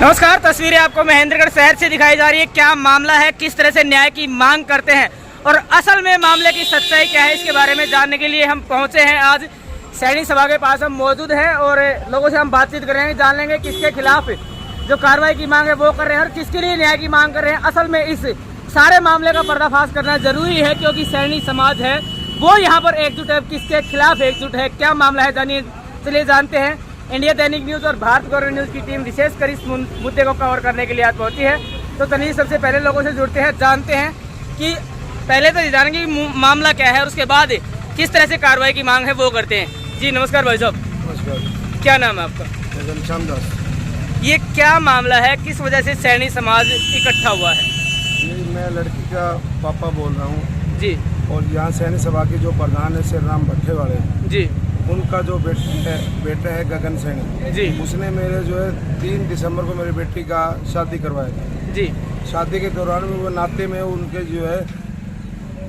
नमस्कार, तस्वीरें आपको महेंद्रगढ़ शहर से दिखाई जा रही है। क्या मामला है, किस तरह से न्याय की मांग करते हैं और असल में मामले की सच्चाई क्या है, इसके बारे में जानने के लिए हम पहुंचे हैं। आज सैनिक सभा के पास हम मौजूद हैं और लोगों से हम बातचीत करेंगे, जान लेंगे किसके खिलाफ जो कार्रवाई की मांग है वो कर रहे हैं और किसके लिए न्याय की मांग कर रहे हैं। असल में इस सारे मामले का पर्दाफाश करना जरूरी है क्योंकि सैनिक समाज है वो यहाँ पर एकजुट है। किसके खिलाफ एकजुट है, क्या मामला है, जानिए। चलिए जानते हैं। इंडिया दैनिक न्यूज और भारत गौरव न्यूज की टीम विशेषकर इस मुद्दे को कवर करने के लिए आज पहुंची है। तो चलिए सबसे पहले लोगों से जुड़ते हैं, जानते हैं कि पहले तो जानेंगे कि मामला क्या है और उसके बाद किस तरह से कार्रवाई की मांग है वो करते हैं। जी नमस्कार भाई साहब। नमस्कार। क्या नाम है आपका? घनश्याम दास। ये क्या मामला है, किस वजह से सैनिक समाज इकट्ठा हुआ है? मैं लड़की का पापा बोल रहा हूँ जी। और यहाँ सैनिक सभा के जो प्रधान है श्री राम भट्टेवाड़े जी। उनका जो बेटा है गगन सैनी जी। उसने मेरे जो है 3 दिसंबर को मेरी बेटी का शादी करवाया था। जी। शादी के दौरान में वो नाते में उनके जो है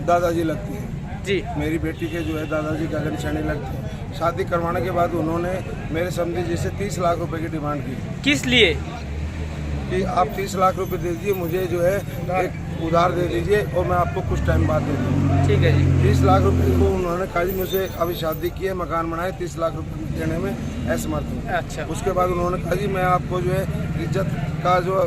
दादाजी लगती हैं। जी। मेरी बेटी के जो है दादाजी गगन सैनी लगते हैं। शादी करवाने के बाद उन्होंने मेरे समझी जैसे 30 लाख रुपए की डिमांड की। किस लिए? कि आप 30 लाख रुपए दे दीजिए, मुझे जो है एक उधार दे दीजिए और मैं आपको कुछ टाइम बाद दे दूँगा। ठीक है जी। 30 लाख रुपए को उन्होंने कहा जी मुझे अभी शादी की है, मकान बनाए, 30 लाख रुपए देने में असमर्थ हूँ। अच्छा। उसके बाद उन्होंने कहा जी मैं आपको जो है इज्जत का जो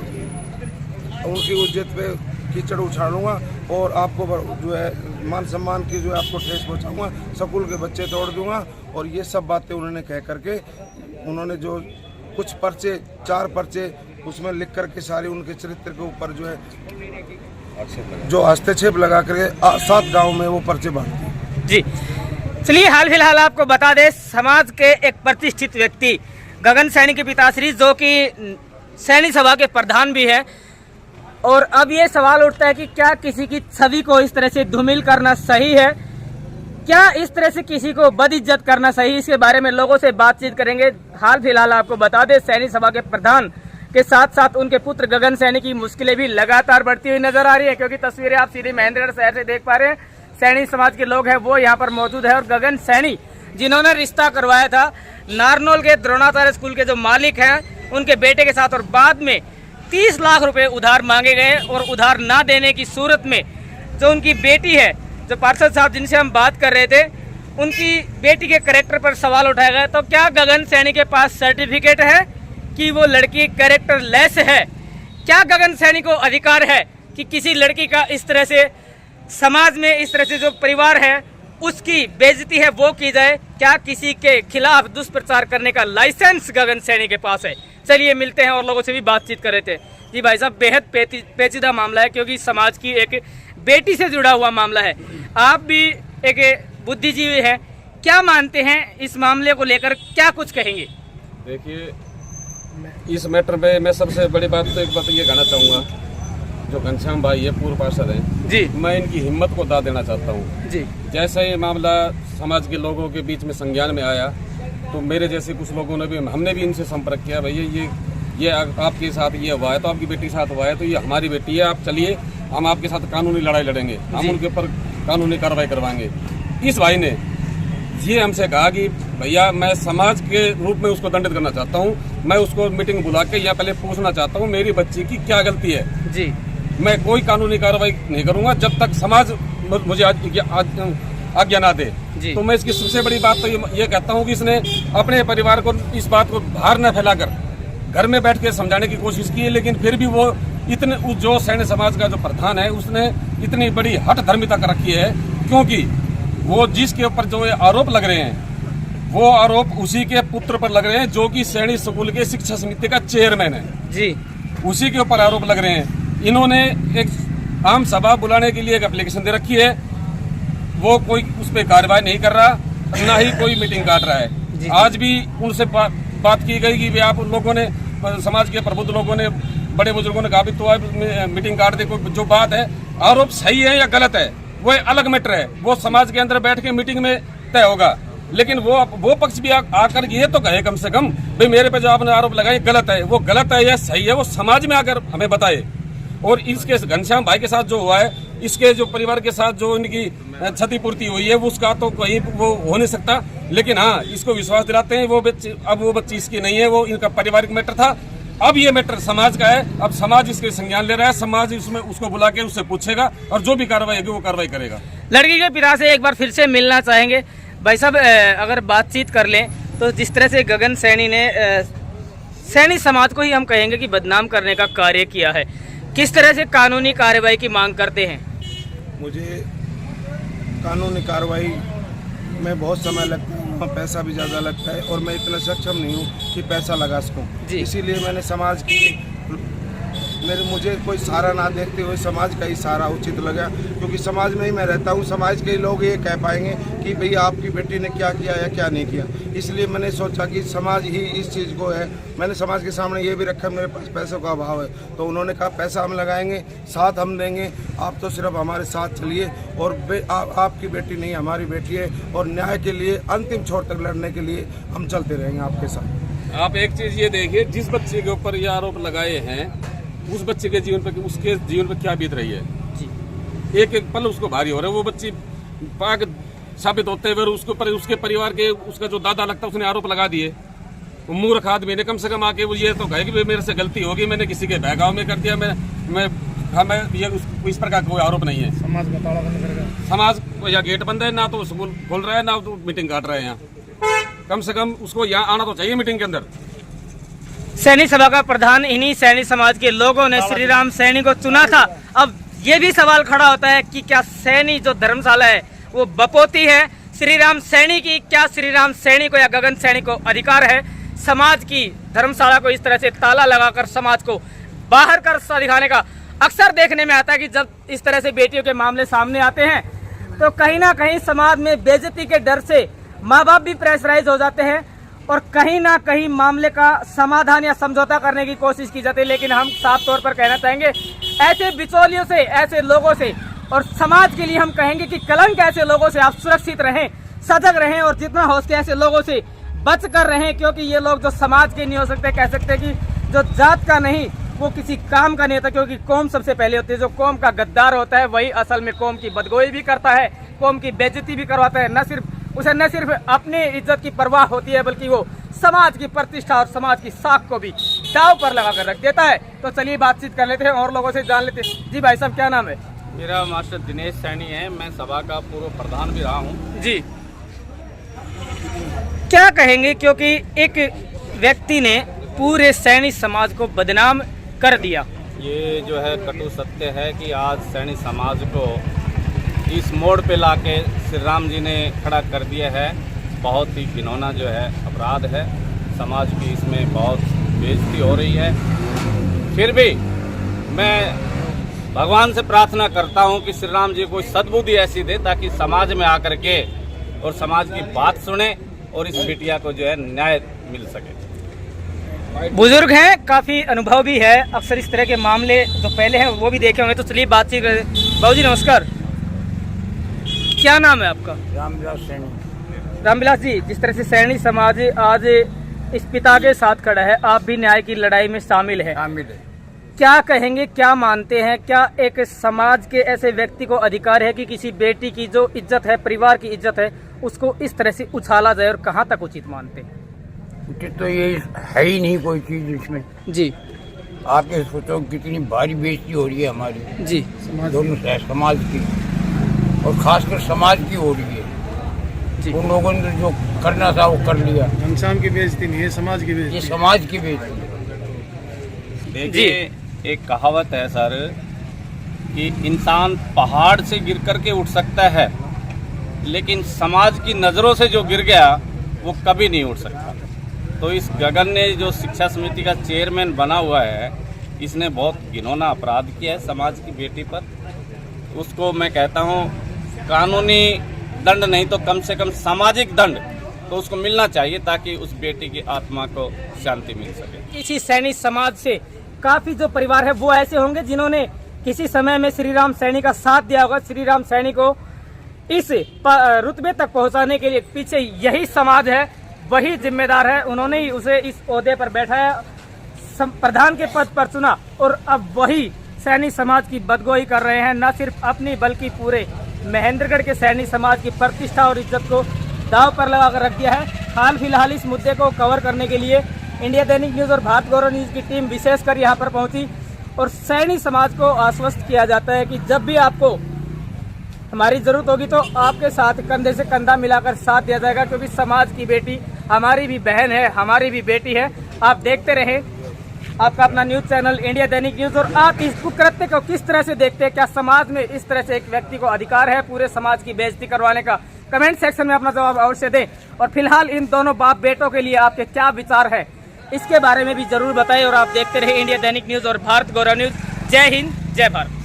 उनकी इज्जत पे कीचड़ उछालूंगा और आपको जो है मान सम्मान की जो है आपको ठेस पहुँचाऊँगा, स्कूल के बच्चे तोड़ दूँगा। और ये सब बातें उन्होंने कह करके उन्होंने जो कुछ पर्चे 4 पर्चे उसमें लिख करके सारी उनके चरित्र के ऊपर जो है जो हस्तक्षेप लगा करके 7 गांव में वो पर्चे बांटते। जी चलिए, हाल फिलहाल आपको बता दें, समाज के एक प्रतिष्ठित व्यक्ति गगन सैनी के पिताश्री जो कि सैनिक सभा के प्रधान भी है, और अब ये सवाल उठता है कि क्या किसी की छवि को इस तरह से धूमिल करना सही है, क्या इस तरह से किसी को बदइज्जत करना सही, इसके बारे में लोगों से बातचीत करेंगे। हाल फिलहाल आपको बता दें, सैनिक सभा के प्रधान के साथ साथ उनके पुत्र गगन सैनी की मुश्किलें भी लगातार बढ़ती हुई नजर आ रही है क्योंकि तस्वीरें आप सीधे महेंद्रगढ़ शहर से देख पा रहे हैं। सैनिक समाज के लोग हैं वो यहाँ पर मौजूद है और गगन सैनी जिन्होंने रिश्ता करवाया था नारनौल के द्रोणाचार्य स्कूल के जो मालिक हैं उनके बेटे के साथ, और बाद में 30 लाख रुपए उधार मांगे गए और उधार ना देने की सूरत में जो उनकी बेटी है, जो पार्षद साहब जिनसे हम बात कर रहे थे, उनकी बेटी के कैरेक्टर पर सवाल उठाया गया। तो क्या गगन सैनी के पास सर्टिफिकेट है कि वो लड़की कैरेक्टर लेस है? क्या गगन सैनी को अधिकार है कि किसी लड़की का इस तरह से समाज में, इस तरह से जो परिवार है उसकी बेइज्जती है वो की जाए? क्या किसी के खिलाफ दुष्प्रचार करने का लाइसेंस गगन सैनी के पास है? चलिए मिलते हैं और लोगों से भी बातचीत कर रहे थे। जी भाई साहब, बेहद पेचीदा मामला है क्योंकि समाज की एक बेटी से जुड़ा हुआ मामला है। आप भी एक बुद्धिजीवी हैं, क्या मानते हैं इस मामले को लेकर, क्या कुछ कहेंगे? देखिए, इस मैटर पे मैं सबसे बड़ी बात तो एक बात ये कहना चाहूँगा, जो घनश्याम भाई है पूर्व पार्षद हैं जी, मैं इनकी हिम्मत को दाद देना चाहता हूँ जी। जैसे ये मामला समाज के लोगों के बीच में संज्ञान में आया तो मेरे जैसे कुछ लोगों ने भी, हमने भी इनसे संपर्क किया, भैया ये आपके साथ ये हुआ है तो आपकी बेटी के साथ हुआ है तो ये हमारी बेटी है, आप चलिए हम आपके साथ कानूनी लड़ाई लड़ेंगे, हम उनके ऊपर कानूनी कार्रवाई करवाएंगे। इस भाई ने ये हमसे कहा कि भैया मैं समाज के रूप में उसको दंडित करना चाहता हूँ, मैं उसको मीटिंग बुला के यहाँ पहले पूछना चाहता हूँ मेरी बच्ची की क्या गलती है जी। मैं कोई कानूनी कार्रवाई नहीं करूँगा जब तक समाज मुझे आज्ञा ना दे। तो मैं इसकी सबसे बड़ी बात तो ये कहता हूँ कि इसने अपने परिवार को इस बात को बाहर न फैलाकर घर में बैठ के समझाने की कोशिश की है, लेकिन फिर भी वो इतने जो सैनिक समाज का जो प्रधान है उसने इतनी बड़ी हठ धर्मिता कर रखी है क्योंकि वो जिसके ऊपर जो आरोप लग रहे हैं वो आरोप उसी के पुत्र पर लग रहे हैं जो कि सैनिक स्कूल के शिक्षा समिति का चेयरमैन है जी, उसी के ऊपर आरोप लग रहे हैं। इन्होंने एक आम सभा बुलाने के लिए एक एप्लीकेशन दे रखी है, वो कोई उस पर कार्रवाई नहीं कर रहा, ना ही कोई मीटिंग काट रहा है। आज भी उनसे बात की गई कि आप लोगों ने, समाज के प्रबुद्ध लोगों ने, बड़े बुजुर्गों ने कहा भी तो मीटिंग काट दे, कोई जो बात है आरोप सही है या गलत है वो अलग मैटर है, वो समाज के अंदर बैठ के मीटिंग में तय होगा। लेकिन वो पक्ष भी आकर ये तो कहे कम से कम भाई मेरे पे जो आपने आरोप लगाए गलत है, वो गलत है या सही है वो समाज में आकर हमें बताए। और इसके घनश्याम भाई के साथ जो हुआ है, इसके जो परिवार के साथ जो इनकी क्षतिपूर्ति हुई है उसका तो कहीं वो हो नहीं सकता, लेकिन हाँ इसको विश्वास दिलाते हैं वो बच्ची, अब वो बच्ची इसकी नहीं है, वो इनका पारिवारिक मैटर था। अब ये मैटर समाज का है, अब समाज इसके संज्ञान ले रहा है, समाज इसमें उसको बुला के उससे पूछेगा और जो भी कार्रवाई होगी वो कार्रवाई करेगा। लड़की के पिता से एक बार फिर से मिलना चाहेंगे। भाई साहब, अगर बातचीत कर लें तो जिस तरह से गगन सैनी ने सैनी समाज को ही हम कहेंगे कि बदनाम करने का कार्य किया है, किस तरह से कानूनी कार्रवाई की मांग करते हैं? मुझे कानूनी कार्रवाई में बहुत समय लगता है, पैसा भी ज़्यादा लगता है और मैं इतना सक्षम नहीं हूँ कि पैसा लगा सकूँ। इसीलिए मैंने समाज की मुझे कोई सहारा ना देखते हुए समाज का ही सहारा उचित लगा, क्योंकि समाज में ही मैं रहता हूँ। समाज के लोग ये कह पाएंगे कि भई आपकी बेटी ने क्या किया या क्या नहीं किया। इसलिए मैंने सोचा कि समाज ही इस चीज़ को है। मैंने समाज के सामने ये भी रखा मेरे पास पैसों का अभाव है, तो उन्होंने कहा पैसा हम लगाएंगे, साथ हम देंगे, आप तो सिर्फ हमारे साथ चलिए और आपकी बेटी नहीं हमारी बेटी है और न्याय के लिए अंतिम छोर तक लड़ने के लिए हम चलते रहेंगे आपके साथ। आप एक चीज़ ये देखिए, जिस बच्चे के ऊपर ये आरोप लगाए हैं उस बच्चे के जीवन पर, उसके जीवन पर क्या बीत रही है जी। एक एक पल उसको भारी हो रहा है। वो बच्ची पाक साबित होते हुए उसके ऊपर उसके परिवार के उसका जो दादा लगता है उसने आरोप लगा दिए। वो मूर्ख आदमी ने कम से कम आके वो ये तो कहे कि मेरे से गलती होगी, मैंने किसी के बहकाव में कर दिया, मैं ये इस प्रकार का कोई आरोप नहीं है। समाज का ताला बंद करेगा, समाज या गेट बंद है, ना तो स्कूल खोल रहा है, ना तो मीटिंग काट रहे हैं। यहाँ कम से कम उसको यहाँ आना तो चाहिए मीटिंग के अंदर। सैनी सभा का प्रधान इन्हीं सैनी समाज के लोगों ने श्री राम सैनी को चुना था। अब ये भी सवाल खड़ा होता है कि क्या सैनी जो धर्मशाला है वो बपोती है श्री राम सैनी की? क्या श्री राम सैनी को या गगन सैनी को अधिकार है समाज की धर्मशाला को इस तरह से ताला लगाकर समाज को बाहर कर दिखाने का? अक्सर देखने में आता है कि जब इस तरह से बेटियों के मामले सामने आते हैं तो कहीं ना कहीं समाज में बेइज्जती के डर से माँ बाप भी प्रेशराइज हो जाते हैं और कहीं ना कहीं मामले का समाधान या समझौता करने की कोशिश की जाती है। लेकिन हम साफ तौर पर कहना चाहेंगे ऐसे बिचौलियों से, ऐसे लोगों से और समाज के लिए हम कहेंगे कि कलंक ऐसे लोगों से आप सुरक्षित रहें, सजग रहें और जितना हो सके ऐसे लोगों से बच कर रहें, क्योंकि ये लोग जो समाज के नहीं हो सकते, कह सकते कि जो जात का नहीं वो किसी काम का नहीं होता, क्योंकि कौम सबसे पहले होती है। जो कौम का गद्दार होता है वही असल में कौम की बदगोई भी करता है, कौम की बेइज्जती भी करवाता है। उसे न सिर्फ अपनी इज्जत की परवाह होती है बल्कि वो समाज की प्रतिष्ठा और समाज की साख को भी दाव पर लगा कर रख देता है। तो चलिए बातचीत कर लेते हैं और लोगों से जान लेते हैं। जी भाई साहब, क्या नाम है? मेरा मास्टर दिनेश सैनी है, मैं सभा का पूर्व प्रधान भी रहा हूँ। जी, क्या कहेंगे, क्योंकि एक व्यक्ति ने पूरे सैनी समाज को बदनाम कर दिया? ये जो है कटु सत्य है कि आज सैनी समाज को इस मोड़ पे लाके श्री राम जी ने खड़ा कर दिया है। बहुत ही घिनौना जो है अपराध है, समाज की इसमें बहुत बेइज्जती हो रही है। फिर भी मैं भगवान से प्रार्थना करता हूं कि श्री राम जी को सद्बुद्धि ऐसी दे ताकि समाज में आकर के और समाज की बात सुने और इस बिटिया को जो है न्याय मिल सके। बुजुर्ग हैं, काफी अनुभव भी है, अक्सर इस तरह के मामले जो पहले हैं वो भी देखे होंगे। तो चलिए बातचीत करें। बाबू जी नमस्कार, क्या नाम है आपका? रामविलास सैनी। रामविलास जी, जिस तरह से सैनी समाज आज इस पिता के साथ खड़ा है, आप भी न्याय की लड़ाई में शामिल है, क्या कहेंगे, क्या मानते हैं, क्या एक समाज के ऐसे व्यक्ति को अधिकार है कि किसी बेटी की जो इज्जत है, परिवार की इज्जत है, उसको इस तरह से उछाला जाए और कहाँ तक उचित मानते हैं? उचित तो ये है ही नहीं कोई चीज इसमें। जी, आप ये सोचो कितनी भारी बेइज्जती हो रही है हमारी जी, दोनों समाज की और खासकर समाज की हो रही है। उन लोगों ने जो करना था वो कर लिया। घनश्याम की बेइज्जती नहीं है, समाज की बेइज्जती। ये समाज की बेइज्जती। देखिए, एक कहावत है सर कि इंसान पहाड़ से गिर करके उठ सकता है लेकिन समाज की नज़रों से जो गिर गया वो कभी नहीं उठ सकता। तो इस गगन ने जो शिक्षा समिति का चेयरमैन बना हुआ है, इसने बहुत घिनौना अपराध किया है समाज की बेटी पर। उसको मैं कहता हूँ कानूनी दंड नहीं तो कम से कम सामाजिक दंड तो उसको मिलना चाहिए ताकि उस बेटी की आत्मा को शांति मिल सके। इसी सैनी समाज से काफी जो परिवार है वो ऐसे होंगे जिन्होंने किसी समय में श्री राम सैनी का साथ दिया होगा। श्री राम सैनी को इस रुतबे तक पहुंचाने के लिए पीछे यही समाज है, वही जिम्मेदार है। उन्होंने ही उसे इस ओहदे पर बैठाया, प्रधान के पद पर चुना और अब वही सैनी समाज की बदगोई कर रहे हैं। न सिर्फ अपनी बल्कि पूरे महेंद्रगढ़ के सैनी समाज की प्रतिष्ठा और इज्जत को दाव पर लगाकर रख दिया है। हाल फिलहाल इस मुद्दे को कवर करने के लिए इंडिया दैनिक न्यूज़ और भारत गौरव न्यूज़ की टीम विशेषकर यहाँ पर पहुँची और सैनी समाज को आश्वस्त किया जाता है कि जब भी आपको हमारी ज़रूरत होगी तो आपके साथ कंधे से कंधा मिलाकर साथ दिया जाएगा, क्योंकि समाज की बेटी हमारी भी बहन है, हमारी भी बेटी है। आप देखते रहें आपका अपना न्यूज़ चैनल इंडिया दैनिक न्यूज़। और आप इस कुकृत्य को किस तरह से देखते हैं? क्या समाज में इस तरह से एक व्यक्ति को अधिकार है पूरे समाज की बेइज्जती करवाने का? कमेंट सेक्शन में अपना जवाब अवश्य दें। और फिलहाल इन दोनों बाप बेटों के लिए आपके क्या विचार है इसके बारे में भी जरूर बताएं। और आप देखते रहे इंडिया दैनिक न्यूज़ और भारत गौरव न्यूज़। जय हिंद, जय भारत।